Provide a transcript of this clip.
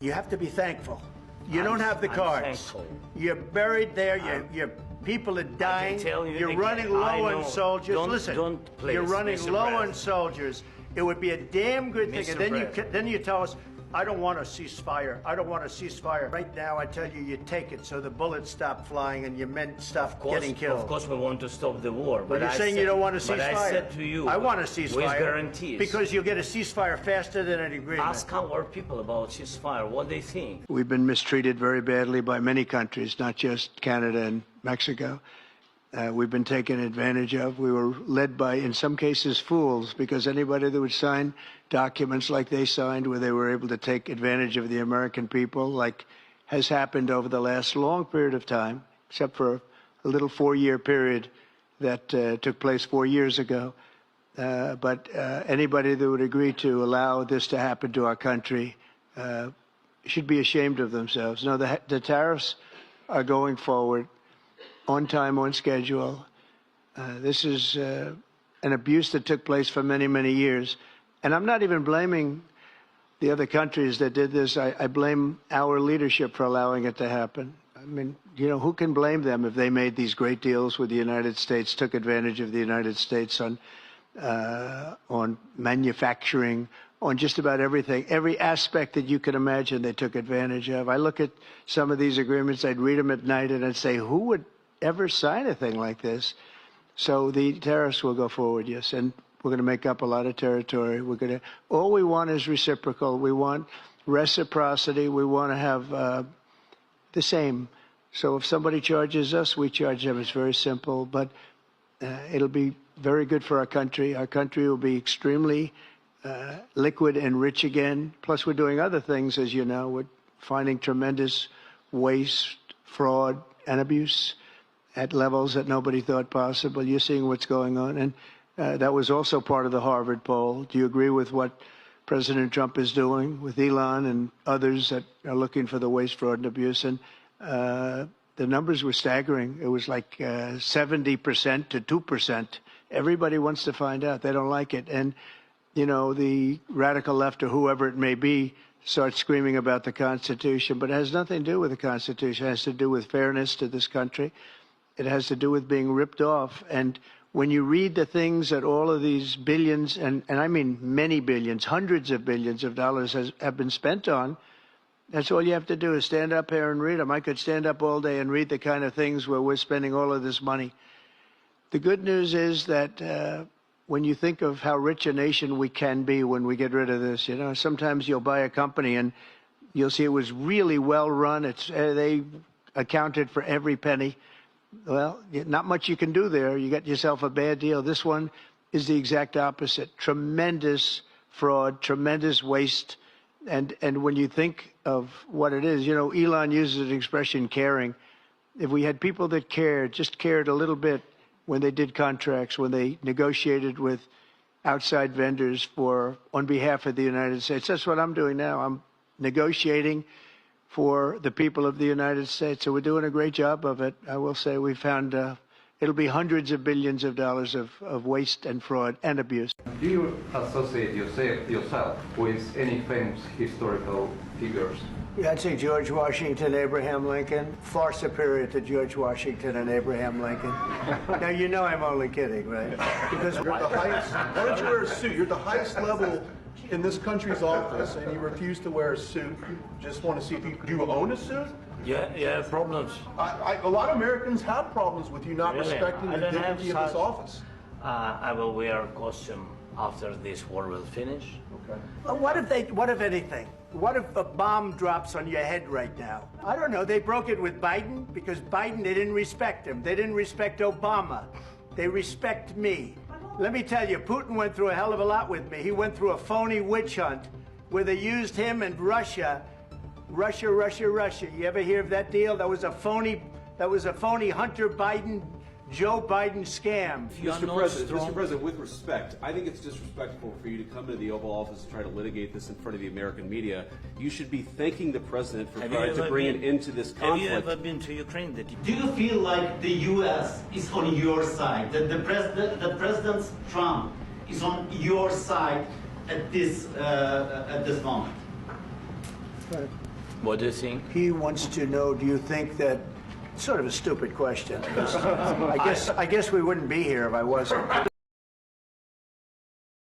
You have to be thankful. You don't have the cards. Thankful. You're buried there. Your people are dying. You're running low on soldiers. Listen, you're running low on soldiers. It would be a damn good thing. And then you tell us, I don't want a ceasefire. I don't want a ceasefire. Right now, I tell you, you take it so the bullets stop flying and your men stop getting killed. Of course, we want to stop the war. But you're saying you don't want a ceasefire. But I said to you, I want a ceasefire. With guarantees. Because you'll get a ceasefire faster than an agreement. Ask our people about ceasefire, what they think. We've been mistreated very badly by many countries, not just Canada and Mexico. We've been taken advantage of. We were led by, in some cases, fools, because anybody that would sign documents like they signed, where they were able to take advantage of the American people, like has happened over the last long period of time, except for a little 4-year period that took place 4 years ago. But anybody that would agree to allow this to happen to our country should be ashamed of themselves. No, the tariffs are going forward on time, on schedule. This is an abuse that took place for many, many years. And I'm not even blaming the other countries that did this. I blame our leadership for allowing it to happen. I mean, you know, who can blame them if they made these great deals with the United States, took advantage of the United States on manufacturing, on just about everything. Every aspect that you could imagine they took advantage of. I look at some of these agreements, I'd read them at night, and I'd say, who would ever sign a thing like this? So the tariffs will go forward, yes, and we're going to make up a lot of territory. All we want is reciprocal. We want reciprocity. We want to have the same. So if somebody charges us, we charge them. It's very simple, but it'll be very good for our country. Our country will be extremely liquid and rich again. Plus, we're doing other things, as you know. We're finding tremendous waste, fraud, and abuse at levels that nobody thought possible. You're seeing what's going on. And that was also part of the Harvard poll. Do you agree with what President Trump is doing with Elon and others that are looking for the waste, fraud, and abuse? And the numbers were staggering. It was like 70% to 2%. Everybody wants to find out. They don't like it. And, you know, the radical left or whoever it may be starts screaming about the Constitution. But it has nothing to do with the Constitution. It has to do with fairness to this country. It has to do with being ripped off. And when you read the things that all of these billions, and I mean many billions, hundreds of billions of dollars have been spent on, that's all you have to do is stand up here and read them. I could stand up all day and read the kind of things where we're spending all of this money. The good news is that when you think of how rich a nation we can be when we get rid of this, you know, sometimes you'll buy a company and you'll see it was really well run. They accounted for every penny. Well, not much you can do there. You got yourself a bad deal. This one is the exact opposite. Tremendous fraud, tremendous waste. And when you think of what it is, you know, Elon uses the expression caring. If we had people that cared, just cared a little bit when they did contracts, when they negotiated with outside vendors on behalf of the United States. That's what I'm doing now. I'm negotiating for the people of the United States. So we're doing a great job of it. I will say we found it'll be hundreds of billions of dollars of waste and fraud and abuse. Do you associate yourself with any famous historical figures? Yeah, I'd say George Washington, Abraham Lincoln, far superior to George Washington and Abraham Lincoln. Now, you know I'm only kidding, right? Because you're the highest, why don't you wear a suit? You're the highest level in this country's office, and you refuse to wear a suit. Just want to see if do you own a suit? Yeah, problems. A lot of Americans have problems with you not respecting the dignity of this office. I will wear a costume after this war will finish. Okay. What if anything? What if a bomb drops on your head right now? I don't know. They broke it with Biden because Biden, they didn't respect him. They didn't respect Obama. They respect me. Let me tell you, Putin went through a hell of a lot with me. He went through a phony witch hunt where they used him and Russia. You ever hear of that deal? That was a phony Hunter Biden, Joe Biden scam. Mr. President, with respect, I think it's disrespectful for you to come to the Oval Office and try to litigate this in front of the American media. You should be thanking the president for trying to bring it into this conflict. Have you ever been to Ukraine? Do you feel like the U.S. is on your side? That the President Trump is on your side at this moment? What do you think? He wants to know, do you think that, sort of a stupid question. I guess we wouldn't be here if I wasn't.